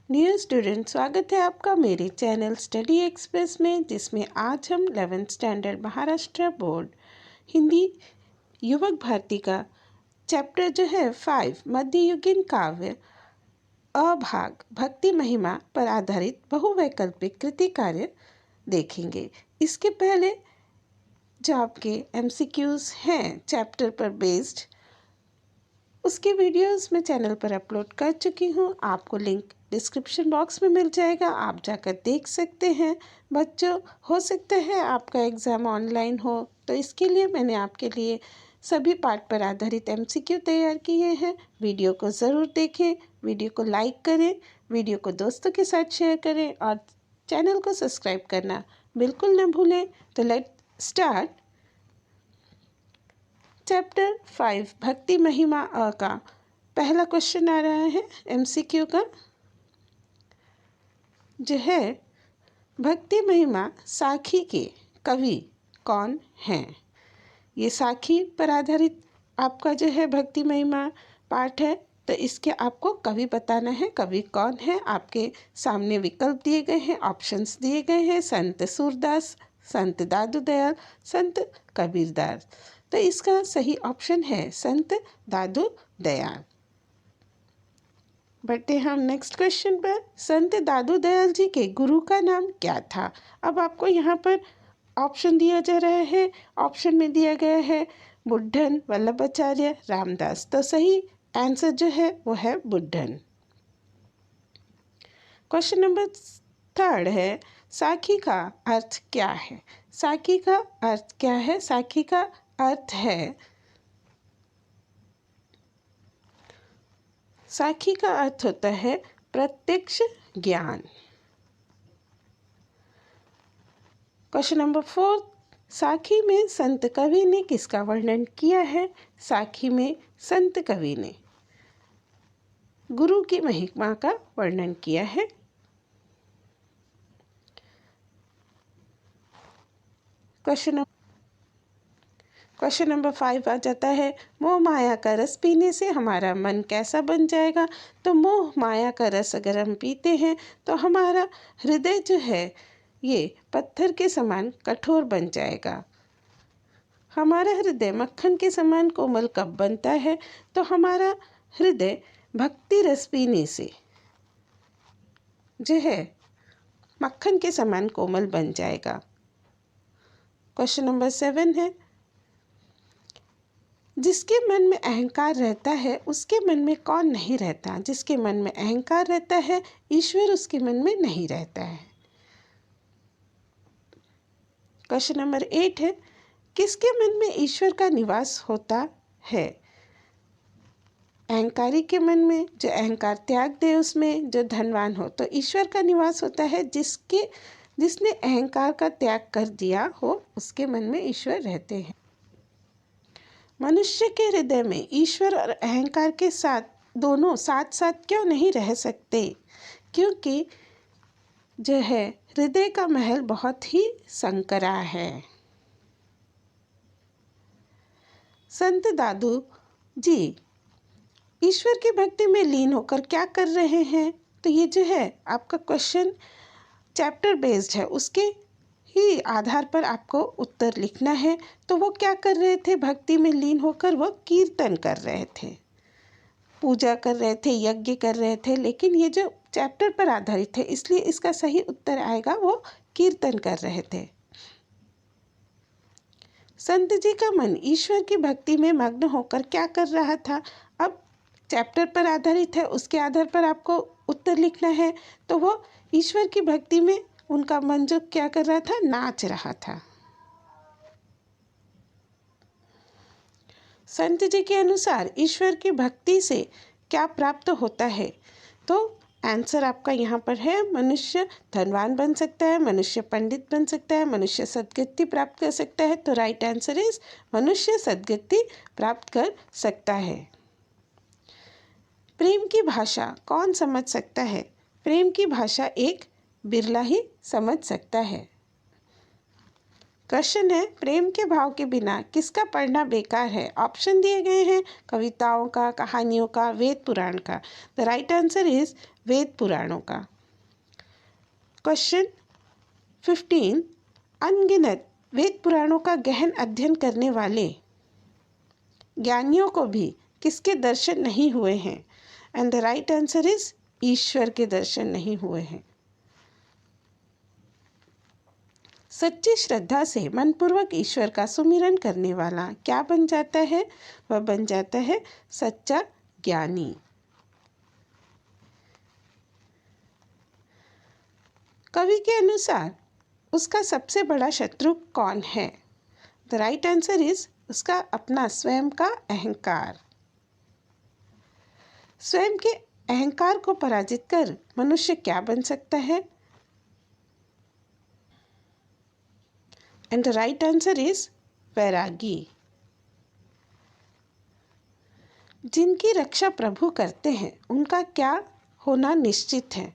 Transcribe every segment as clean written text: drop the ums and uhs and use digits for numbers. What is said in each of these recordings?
Dear student, स्वागत है आपका मेरे चैनल स्टडी एक्सप्रेस में, जिसमें आज हम 11th standard Maharashtra board Hindi युवक भारती का चैप्टर जो है 5 मध्ययुगीन काव्य अभाग भक्ति महिमा पर आधारित बहुवैकल्पिक कृति कार्य देखेंगे। इसके पहले जो आपके MCQs हैं चैप्टर पर बेस्ड, उसके वीडियोस मैं चैनल पर अपलोड कर चुकी हूँ। आपको लिंक डिस्क्रिप्शन बॉक्स में मिल जाएगा, आप जाकर देख सकते हैं। बच्चों, हो सकता है आपका एग्ज़ाम ऑनलाइन हो, तो इसके लिए मैंने आपके लिए सभी पाठ पर आधारित MCQ तैयार किए हैं। वीडियो को ज़रूर देखें, वीडियो को लाइक करें, वीडियो को दोस्तों के साथ शेयर करें और चैनल को सब्सक्राइब करना बिल्कुल न भूलें। तो लेट स्टार्ट। चैप्टर 5 भक्ति महिमा अ का पहला क्वेश्चन आ रहा है MCQ का, जो है भक्ति महिमा साखी के कवि कौन हैं। ये साखी पर आधारित आपका जो है भक्ति महिमा पाठ है, तो इसके आपको कवि बताना है। कवि कौन है, आपके सामने विकल्प दिए गए हैं, ऑप्शंस दिए गए हैं। संत सूरदास, संत दादू दयाल, संत कबीरदास। तो इसका सही ऑप्शन है संत दादू दयाल। बढ़ते हम नेक्स्ट क्वेश्चन पर। संत दादू दयाल जी के गुरु का नाम क्या था। अब आपको यहाँ पर ऑप्शन दिया जा रहा है। ऑप्शन में दिया गया है बुड्ढन, वल्लभाचार्य, रामदास। तो सही आंसर जो है वो है बुड्ढन। क्वेश्चन नंबर 3 है साखी का अर्थ क्या है। साखी का अर्थ क्या है। साखी का अर्थ है, साखी का अर्थ होता है प्रत्यक्ष ज्ञान। क्वेश्चन नंबर 4, साखी में संत कवि ने किसका वर्णन किया है। साखी में संत कवि ने गुरु की महिमा का वर्णन किया है। क्वेश्चन नंबर 5 आ जाता है मोह माया का रस पीने से हमारा मन कैसा बन जाएगा। तो मोह माया का रस अगर हम पीते हैं तो हमारा हृदय जो है ये पत्थर के समान कठोर बन जाएगा। हमारा हृदय मक्खन के समान कोमल कब बनता है। तो हमारा हृदय भक्ति रस पीने से जो है मक्खन के समान कोमल बन जाएगा। क्वेश्चन नंबर 7 है जिसके मन में अहंकार रहता है उसके मन में कौन नहीं रहता। जिसके मन में अहंकार रहता है ईश्वर उसके मन में नहीं रहता है। क्वेश्चन नंबर 8 है किसके मन में ईश्वर का निवास होता है। अहंकारी के मन में, जो अहंकार त्याग दे उसमें जो धनवान हो। तो ईश्वर का निवास होता है जिसने अहंकार का त्याग कर दिया हो, उसके मन में ईश्वर रहते हैं। मनुष्य के हृदय में ईश्वर और अहंकार के साथ दोनों साथ साथ क्यों नहीं रह सकते। क्योंकि जो है हृदय का महल बहुत ही संकरा है। संत दादू जी ईश्वर की भक्ति में लीन होकर क्या कर रहे हैं। तो ये जो है आपका क्वेश्चन चैप्टर बेस्ड है, उसके ही आधार पर आपको उत्तर लिखना है। तो वो क्या कर रहे थे, भक्ति में लीन होकर वो कीर्तन कर रहे थे, पूजा कर रहे थे, यज्ञ कर रहे थे। लेकिन ये जो चैप्टर पर आधारित है इसलिए इसका सही उत्तर आएगा वो कीर्तन कर रहे थे। संत जी का मन ईश्वर की भक्ति में मग्न होकर क्या कर रहा था। अब चैप्टर पर आधारित है, उसके आधार पर आपको उत्तर लिखना है। तो वो ईश्वर की भक्ति में उनका मन जो क्या कर रहा था, नाच रहा था। संत जी के अनुसार ईश्वर की भक्ति से क्या प्राप्त होता है। तो आंसर आपका यहाँ पर है मनुष्य धनवान बन सकता है, मनुष्य पंडित बन सकता है, मनुष्य सद्गति प्राप्त कर सकता है। तो राइट आंसर इज मनुष्य सद्गति प्राप्त कर सकता है। प्रेम की भाषा कौन समझ सकता है। प्रेम की भाषा एक बिरला ही समझ सकता है। क्वेश्चन है, प्रेम के भाव के बिना किसका पढ़ना बेकार है। ऑप्शन दिए गए हैं, कविताओं का, कहानियों का, वेद पुराण का। द राइट आंसर इज वेद पुराणों का। क्वेश्चन 15, अनगिनत वेद पुराणों का गहन अध्ययन करने वाले ज्ञानियों को भी किसके दर्शन नहीं हुए हैं। And the right answer is ईश्वर के दर्शन नहीं हुए हैं। सच्ची श्रद्धा से मनपूर्वक ईश्वर का सुमिरन करने वाला क्या बन जाता है। वह बन जाता है सच्चा ज्ञानी। कवि के अनुसार उसका सबसे बड़ा शत्रु कौन है। द राइट आंसर इज उसका अपना स्वयं का अहंकार। स्वयं के अहंकार को पराजित कर मनुष्य क्या बन सकता है। And the right answer is वैरागी। जिनकी रक्षा प्रभु करते हैं उनका क्या होना निश्चित है।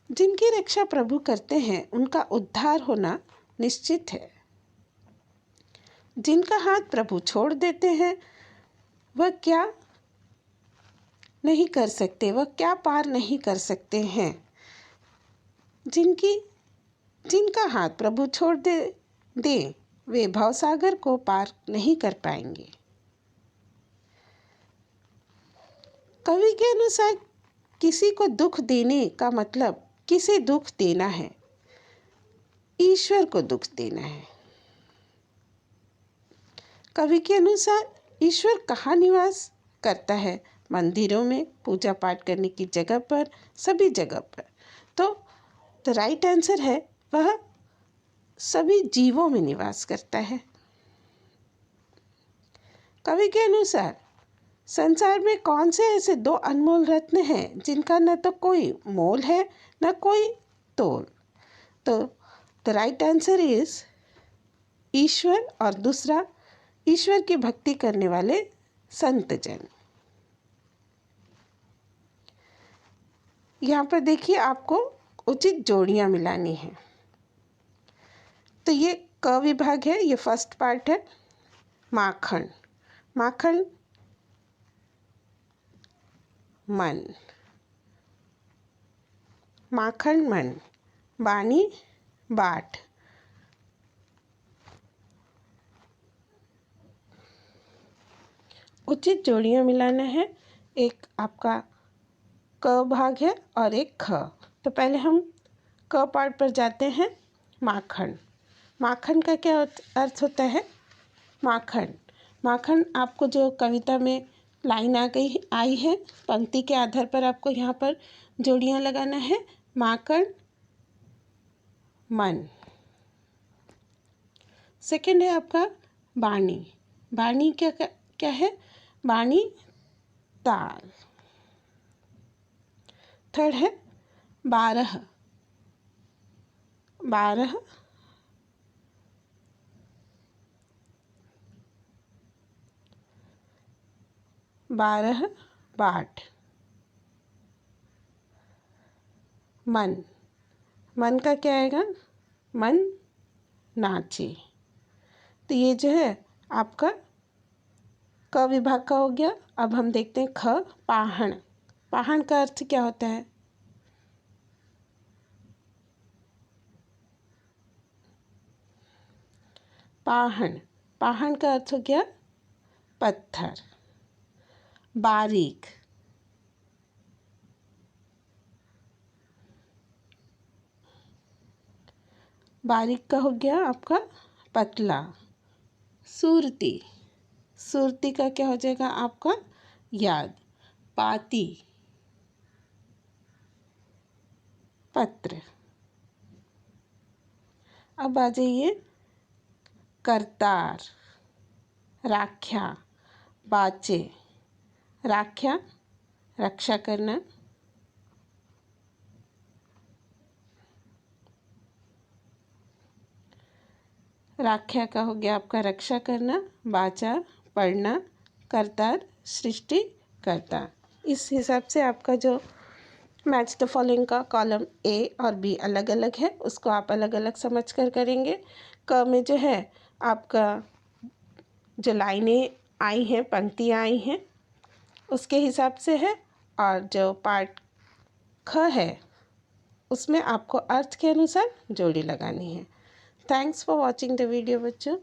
जिनकी रक्षा प्रभु करते हैं उनका उद्धार होना निश्चित है। जिनका हाथ प्रभु छोड़ देते हैं वह क्या नहीं कर सकते, वह क्या पार नहीं कर सकते हैं। जिनका हाथ प्रभु छोड़ दे वे भवसागर को पार नहीं कर पाएंगे। कवि के अनुसार किसी को दुख देने का मतलब किसे दुख देना है। ईश्वर को दुख देना है। कवि के अनुसार ईश्वर कहाँ निवास करता है। मंदिरों में, पूजा पाठ करने की जगह पर, सभी जगह पर। तो द राइट आंसर है वह सभी जीवों में निवास करता है। कवि के अनुसार संसार में कौन से ऐसे दो अनमोल रत्न हैं जिनका न तो कोई मोल है न कोई तोल। तो द राइट आंसर इज ईश्वर और दूसरा ईश्वर की भक्ति करने वाले संत जन। यहाँ पर देखिए आपको उचित जोड़ियाँ मिलानी हैं। तो ये क विभाग है, ये फर्स्ट पार्ट है। माखन, माखन मन, माखन मन। बानी बाट, उचित जोड़ियाँ मिलाना है। एक आपका क भाग है और एक ख। तो पहले हम क पार्ट पर जाते हैं। माखन, माखन का क्या अर्थ होता है। माखन, माखन आपको जो कविता में लाइन आई है, पंक्ति के आधार पर आपको यहाँ पर जोड़ियाँ लगाना है। माखन मन। सेकंड है आपका बानी, बानी क्या है। बानी ताल। थर्ड है बारह, बारह बारह बाट। मन, मन का क्या आएगा। मन नाचे। तो ये जो है आपका क विभाग का हो गया। अब हम देखते हैं ख, पाहण। पाहण का अर्थ क्या होता है। पाहण, पाहण का अर्थ हो गया पत्थर। बारीक, बारीक का हो गया आपका पतला। सूरती, सूरती का क्या हो जाएगा आपका याद। पाती, पत्र। अब आ जाइए करतार, राख्या, बाचे। राख्या रक्षा करना, राख्या का हो गया आपका रक्षा करना। बाचा पढ़ना, करतार सृष्टि करता। इस हिसाब से आपका जो मैच द फॉलोइंग का कॉलम ए और बी अलग अलग है, उसको आप अलग अलग समझ कर करेंगे। क में जो है आपका जो लाइनें आई हैं, पंक्तियाँ आई हैं, उसके हिसाब से है। और जो पार्ट ख है उसमें आपको अर्थ के अनुसार जोड़ी लगानी है। Thanks for watching the video बच्चों।